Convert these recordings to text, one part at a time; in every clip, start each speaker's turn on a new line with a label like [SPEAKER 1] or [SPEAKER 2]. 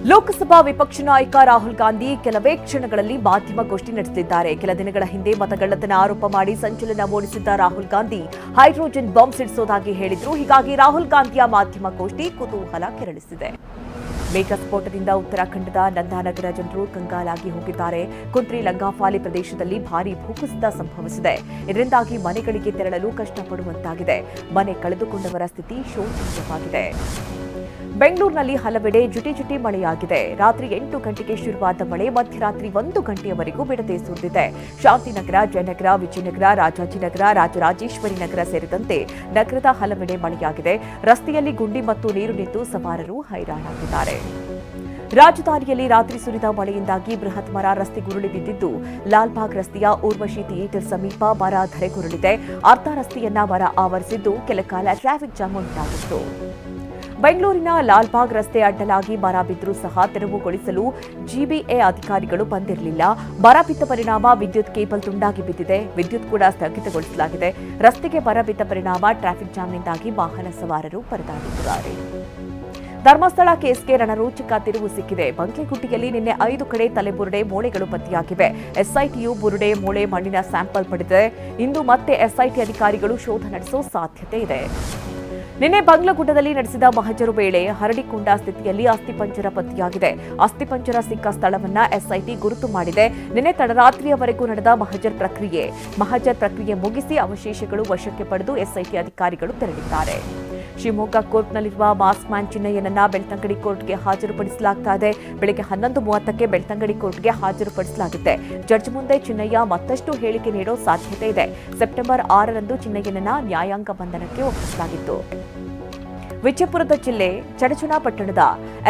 [SPEAKER 1] ಲೋಕಸಭಾ ವಿಪಕ್ಷ ನಾಯಕ ರಾಹುಲ್ ಗಾಂಧಿ ಕೆಲವೇ ಕ್ಷಣಗಳಲ್ಲಿ ಮಾಧ್ಯಮಗೋಷ್ಠಿ ನಡೆಸಲಿದ್ದಾರೆ. ಕೆಲ ದಿನಗಳ ಹಿಂದೆ ಮತಗಳ್ಳತನ ಆರೋಪ ಮಾಡಿ ಸಂಚಲನ ಮೂಡಿಸಿದ್ದ ರಾಹುಲ್ ಗಾಂಧಿ ಹೈಡ್ರೋಜನ್ ಬಾಂಬ್ ಸಿಡಿಸೋದಾಗಿ ಹೇಳಿದ್ರು. ಹೀಗಾಗಿ ರಾಹುಲ್ ಗಾಂಧಿಯ ಮಾಧ್ಯಮಗೋಷ್ಠಿ ಕುತೂಹಲ ಕೆರಳಿಸಿದೆ. ಮೇಘಸ್ಫೋಟದಿಂದ ಉತ್ತರಾಖಂಡದ ನಂದಾನಗರ ಜನರು ಕಂಗಾಲಾಗಿ ಹೋಗಿದ್ದಾರೆ. ಕುಂತ್ರಿ ಲಂಗಾಫಾಲಿ ಪ್ರದೇಶದಲ್ಲಿ ಭಾರೀ ಭೂಕುಸಿತ ಸಂಭವಿಸಿದೆ. ಇದರಿಂದಾಗಿ ಮನೆಗಳಿಗೆ ತೆರಳಲು ಕಷ್ಟಪಡುವಂತಾಗಿದೆ. ಮನೆ ಕಳೆದುಕೊಂಡವರ ಸ್ಥಿತಿ ಶೋಚನೀಯವಾಗಿದೆ. ಬೆಂಗಳೂರಿನಲ್ಲಿ ಹಲವೆಡೆ ಜುಟಿ ಮಳೆಯಾಗಿದೆ. ರಾತ್ರಿ 8 ಗಂಟೆಗೆ ಶುರುವಾದ ಮಳೆ ಮಧ್ಯರಾತ್ರಿ 1 ಗಂಟೆಯವರೆಗೂ ಬಿಡದೆ ಸುರಿದಿದೆ. ಶಾಂತಿನಗರ, ಜಯನಗರ, ವಿಜಯನಗರ, ರಾಜಾಜಿನಗರ, ರಾಜರಾಜೇಶ್ವರಿ ನಗರ ಸೇರಿದಂತೆ ನಗರದ ಹಲವೆಡೆ ಮಳೆಯಾಗಿದೆ. ರಸ್ತೆಯಲ್ಲಿ ಗುಂಡಿ ಮತ್ತು ನೀರು ನಿಂತು ಸವಾರರು ಹೈರಾಣಾಗಿದ್ದಾರೆ. ರಾಜಧಾನಿಯಲ್ಲಿ ರಾತ್ರಿ ಸುರಿದ ಮಳೆಯಿಂದಾಗಿ ಬೃಹತ್ ಮರ ರಸ್ತೆಗುರುಳಿ ಬಿದ್ದಿದ್ದು, ಲಾಲ್ಬಾಗ್ ರಸ್ತೆಯ ಊರ್ವಶಿ ಥಿಯೇಟರ್ ಸಮೀಪ ಮರ ಧರೆಗುರುಳಿದೆ. ಅರ್ಧ ರಸ್ತೆಯನ್ನ ಮರ ಆವರಿಸಿದ್ದು ಕೆಲ ಕಾಲ ಟ್ರಾಫಿಕ್ ಜಾಮ್ ಉಂಟಾಗಿತ್ತು. ಬೆಂಗಳೂರಿನ ಲಾಲ್ಬಾಗ್ ರಸ್ತೆ ಅಡ್ಡಲಾಗಿ ಮರ ಬಿದ್ದರೂ ಸಹ ತೆರವುಗೊಳಿಸಲು ಜಿಬಿಎ ಅಧಿಕಾರಿಗಳು ಬಂದಿರಲಿಲ್ಲ. ಮರ ಬಿದ್ದ ಪರಿಣಾಮ ವಿದ್ಯುತ್ ಕೇಬಲ್ ತುಂಡಾಗಿ ಬಿದ್ದಿದೆ. ವಿದ್ಯುತ್ ಕೂಡ ಸ್ಥಗಿತಗೊಳಿಸಲಾಗಿದೆ. ರಸ್ತೆಗೆ ಮರ ಬಿದ್ದ ಪರಿಣಾಮ ಟ್ರಾಫಿಕ್ ಜಾಮ್ನಿಂದಾಗಿ ವಾಹನ ಸವಾರರು ಪರದಾಡುತ್ತಿದ್ದಾರೆ. ಧರ್ಮಸ್ಥಳ ಕೇಸ್ಗೆ ರಣರೋಚಕ ತಿರುವು ಸಿಕ್ಕಿದೆ. ಬಂಕೆಗುಟ್ಟಿಯಲ್ಲಿ ನಿನ್ನೆ 5 ಕಡೆ ತಲೆಬುರುಡೆ ಮೂಳೆಗಳು ಪತ್ತೆಯಾಗಿವೆ. ಎಸ್ಐಟಿಯು ಬುರುಡೆ ಮೂಳೆ ಮಣ್ಣಿನ ಸ್ಯಾಂಪಲ್ ಪಡೆದಿದೆ. ಇಂದು ಮತ್ತೆ ಎಸ್ಐಟಿ ಅಧಿಕಾರಿಗಳು ಶೋಧ ನಡೆಸೋ ಸಾಧ್ಯತೆ ಇದೆ. ನಿನ್ನೆ ಬಂಗ್ಲಗುಡ್ಡದಲ್ಲಿ ನಡೆಸಿದ ಮಹಜರು ವೇಳೆ ಹರಡಿಕೊಂಡ ಸ್ಥಿತಿಯಲ್ಲಿ ಅಸ್ಥಿಪಂಜರ ಪತ್ತೆಯಾಗಿದೆ. ಅಸ್ಥಿಪಂಜರ ಸಿಕ್ಕ ಸ್ಥಳವನ್ನ ಎಸ್ಐಟಿ ಗುರುತು ಮಾಡಿದೆ. ನಿನ್ನೆ ತಡರಾತ್ರಿಯವರೆಗೂ ನಡೆದ ಮಹಜರ್ ಪ್ರಕ್ರಿಯೆ ಮುಗಿಸಿ ಅವಶೇಷಗಳು ವಶಕ್ಕೆ ಪಡೆದು ಎಸ್ಐಟಿ ಅಧಿಕಾರಿಗಳು ತೆರಳಿದ್ದಾರೆ. ಶಿವಮೊಗ್ಗ ಕೋರ್ಟ್ನಲ್ಲಿರುವ ಮಾಸ್ಕ್ ಮ್ಯಾನ್ ಚಿನ್ನಯ್ಯನನ್ನ ಬೆಳ್ತಂಗಡಿ ಕೋರ್ಟ್ಗೆ ಹಾಜರುಪಡಿಸಲಾಗುತ್ತದೆ. ಬೆಳಗ್ಗೆ 11:30ಕ್ಕೆ ಬೆಳ್ತಂಗಡಿ ಕೋರ್ಟ್ಗೆ ಹಾಜರುಪಡಿಸಲಾಗುತ್ತೆ. ಜಡ್ಜ್ ಮುಂದೆ ಚಿನ್ನಯ್ಯ ಮತ್ತಷ್ಟು ಹೇಳಿಕೆ ನೀಡೋ ಸಾಧ್ಯತೆ ಇದೆ. ಸೆಪ್ಟೆಂಬರ್ 6ರಂದು ಚಿನ್ನಯ್ಯನನ್ನ ನ್ಯಾಯಾಂಗ ಬಂಧನಕ್ಕೆ ಒಪ್ಪಿಸಲಾಗಿತ್ತು. ವಿಜಯಪುರದ ಜಿಲ್ಲೆ ಚಡಚಣಪಟ್ಟಣದ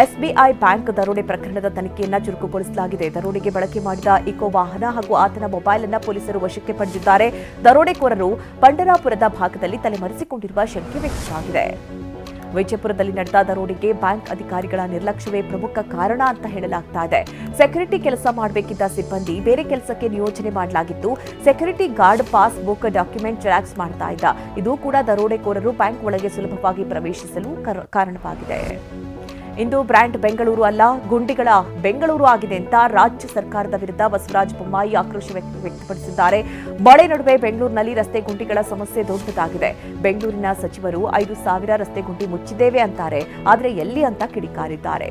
[SPEAKER 1] ಎಸ್ಬಿಐ ಬ್ಯಾಂಕ್ ದರೋಡೆ ಪ್ರಕರಣದ ತನಿಖೆಯನ್ನು ಚುರುಕುಗೊಳಿಸಲಾಗಿದೆ. ದರೋಡೆಗೆ ಬಳಕೆ ಮಾಡಿದ ಇಕೋ ವಾಹನ ಹಾಗೂ ಆತನ ಮೊಬೈಲ್ ಅನ್ನು ಪೊಲೀಸರು ವಶಕ್ಕೆ ಪಡೆದಿದ್ದಾರೆ. ದರೋಡೆಕೋರರು ಪಂಡರಾಪುರದ ಭಾಗದಲ್ಲಿ ತಲೆಮರೆಸಿಕೊಂಡಿರುವ ಶಂಕೆ ವ್ಯಕ್ತವಾಗಿದೆ. ವಿಜಯಪುರದಲ್ಲಿ ನಡೆದ ದರೋಡೆಗೆ ಬ್ಯಾಂಕ್ ಅಧಿಕಾರಿಗಳ ನಿರ್ಲಕ್ಷ್ಯವೇ ಪ್ರಮುಖ ಕಾರಣ ಅಂತ ಹೇಳಲಾಗ್ತಾ ಇದೆ. ಸೆಕ್ಯೂರಿಟಿ ಕೆಲಸ ಮಾಡಬೇಕಿದ್ದ ಸಿಬ್ಬಂದಿ ಬೇರೆ ಕೆಲಸಕ್ಕೆ ನಿಯೋಜನೆ ಮಾಡಲಾಗಿತ್ತು. Security guard passbook document Xerox ಮಾಡ್ತಾ ಇದ್ದ. ಇದು ಕೂಡ ದರೋಡೆಕೋರರು ಬ್ಯಾಂಕ್ ಒಳಗೆ ಸುಲಭವಾಗಿ ಪ್ರವೇಶಿಸಲು ಕಾರಣವಾಗಿದೆ. ಇಂದು ಬ್ರ್ಯಾಂಡ್ ಬೆಂಗಳೂರು ಅಲ್ಲ, ಗುಂಡಿಗಳ ಬೆಂಗಳೂರು ಆಗಿದೆ ಅಂತ ರಾಜ್ಯ ಸರ್ಕಾರದ ವಿರುದ್ಧ ಬಸವರಾಜ ಬೊಮ್ಮಾಯಿ ಆಕ್ರೋಶ ವ್ಯಕ್ತಪಡಿಸಿದ್ದಾರೆ. ಮಳೆ ನಡುವೆ ಬೆಂಗಳೂರಿನಲ್ಲಿ ರಸ್ತೆ ಗುಂಡಿಗಳ ಸಮಸ್ಯೆ ದೊಡ್ಡದಾಗಿದೆ. ಬೆಂಗಳೂರಿನ ಸಚಿವರು 5,000 ರಸ್ತೆ ಗುಂಡಿ ಮುಚ್ಚಿದ್ದೇವೆ ಅಂತಾರೆ, ಆದರೆ ಎಲ್ಲಿ ಅಂತ ಕಿಡಿಕಾರಿದ್ದಾರೆ.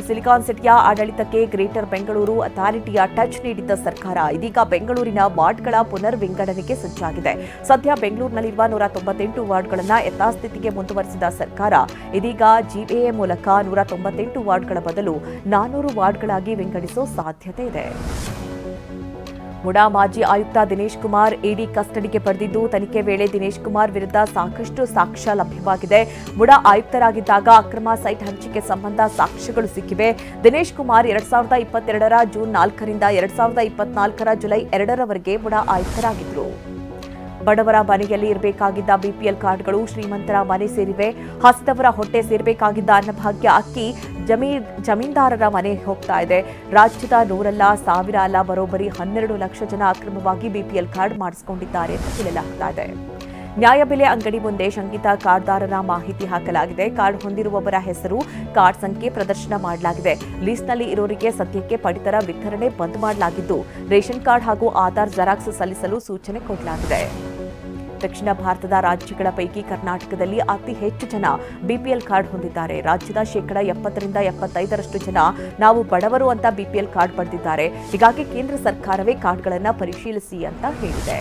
[SPEAKER 1] ಸಿಲಿಕಾನ್ ಸಿಟಿಯ ಆಡಳಿತಕ್ಕೆ ಗ್ರೇಟರ್ ಬೆಂಗಳೂರು ಅಥಾರಿಟಿಯ ಟಚ್ ನೀಡಿದ್ದ ಸರ್ಕಾರ ಇದೀಗ ಬೆಂಗಳೂರಿನ ವಾರ್ಡ್ಗಳ ಪುನರ್ ವಿಂಗಡಣೆಗೆ ಸಜ್ಜಾಗಿದೆ. ಸದ್ಯ ಬೆಂಗಳೂರಿನಲ್ಲಿರುವ 198 ವಾರ್ಡ್ಗಳನ್ನು ಯಥಾಸ್ಥಿತಿಗೆ ಮುಂದುವರೆಸಿದ ಸರ್ಕಾರ ಇದೀಗ ಜಿಬಿಎ ಮೂಲಕ 198 ವಾರ್ಡ್ಗಳ ಬದಲು 400 ವಾರ್ಡ್ಗಳಾಗಿ ವಿಂಗಡಿಸುವ ಸಾಧ್ಯತೆ ಇದೆ. ಮುಡಾ ಮಾಜಿ ಆಯುಕ್ತ ದಿನೇಶ್ ಕುಮಾರ್ ಇಡಿ ಕಸ್ಟಡಿಗೆ ಪಡೆದಿದ್ದು, ತನಿಖೆ ವೇಳೆ ದಿನೇಶ್ ಕುಮಾರ್ ವಿರುದ್ಧ ಸಾಕಷ್ಟು ಸಾಕ್ಷ್ಯ ಲಭ್ಯವಾಗಿದೆ. ಮುಡಾ ಆಯುಕ್ತರಾಗಿದ್ದಾಗ ಅಕ್ರಮ ಸೈಟ್ ಹಂಚಿಕೆ ಸಂಬಂಧ ಸಾಕ್ಷ್ಯಗಳು ಸಿಕ್ಕಿವೆ. ದಿನೇಶ್ ಕುಮಾರ್ 2022ರ ಜೂನ್ 4ರಿಂದ 2024ರ ಜುಲೈ 2ರವರೆಗೆ ಮುಡಾ ಆಯುಕ್ತರಾಗಿದ್ದರು. ಬಡವರ ಮನೆಯಲ್ಲಿ ಇರಬೇಕಾಗಿದ್ದ ಬಿಪಿಎಲ್ ಕಾರ್ಡ್ಗಳು ಶ್ರೀಮಂತರ ಮನೆ ಸೇರಿವೆ. ಹಸಿದವರ ಹೊಟ್ಟೆ ಸೇರಬೇಕಾಗಿದ್ದ ಅನ್ನಭಾಗ್ಯ ಅಕ್ಕಿ ಜಮೀನ್ದಾರರ ಮನೆ ಹೋಗ್ತಾ ಇದೆ. ರಾಜ್ಯದ 100 ಅಲ್ಲ, 1000 ಅಲ್ಲ, ಬರೋಬ್ಬರಿ 12 ಲಕ್ಷ ಜನ ಅಕ್ರಮವಾಗಿ ಬಿಪಿಎಲ್ ಕಾರ್ಡ್ ಮಾಡಿಸಿಕೊಂಡಿದ್ದಾರೆ ಅಂತ ಹೇಳಲಾಗ್ತಾ ಇದೆ. ನ್ಯಾಯಬೆಲೆ ಅಂಗಡಿ ಮುಂದೆ ಶಂಕಿತ ಕಾರ್ಡ್ದಾರರ ಮಾಹಿತಿ ಹಾಕಲಾಗಿದೆ. ಕಾರ್ಡ್ ಹೊಂದಿರುವವರ ಹೆಸರು, ಕಾರ್ಡ್ ಸಂಖ್ಯೆ ಪ್ರದರ್ಶನ ಮಾಡಲಾಗಿದೆ. ಲೀಸ್ಟ್ನಲ್ಲಿ ಇರೋರಿಗೆ ಸದ್ಯಕ್ಕೆ ಪಡಿತರ ವಿತರಣೆ ಬಂದ್ ಮಾಡಲಾಗಿದ್ದು, ರೇಷನ್ ಕಾರ್ಡ್ ಹಾಗೂ ಆಧಾರ್ ಜೆರಾಕ್ಸ್ ಸಲ್ಲಿಸಲು ಸೂಚನೆ ಕೊಡಲಾಗಿದೆ. ದಕ್ಷಿಣ ಭಾರತದ ರಾಜ್ಯಗಳ ಪೈಕಿ ಕರ್ನಾಟಕದಲ್ಲಿ ಅತಿ ಹೆಚ್ಚು ಜನ ಬಿಪಿಎಲ್ ಕಾರ್ಡ್ ಹೊಂದಿದ್ದಾರೆ. ರಾಜ್ಯದ 70% 75% ಜನ ನಾವು ಬಡವರು ಅಂತ ಬಿಪಿಎಲ್ ಕಾರ್ಡ್ ಪಡೆದಿದ್ದಾರೆ. ಹೀಗಾಗಿ ಕೇಂದ್ರ ಸರ್ಕಾರವೇ ಕಾರ್ಡ್ಗಳನ್ನು ಪರಿಶೀಲಿಸಿ ಅಂತ ಹೇಳಿದೆ.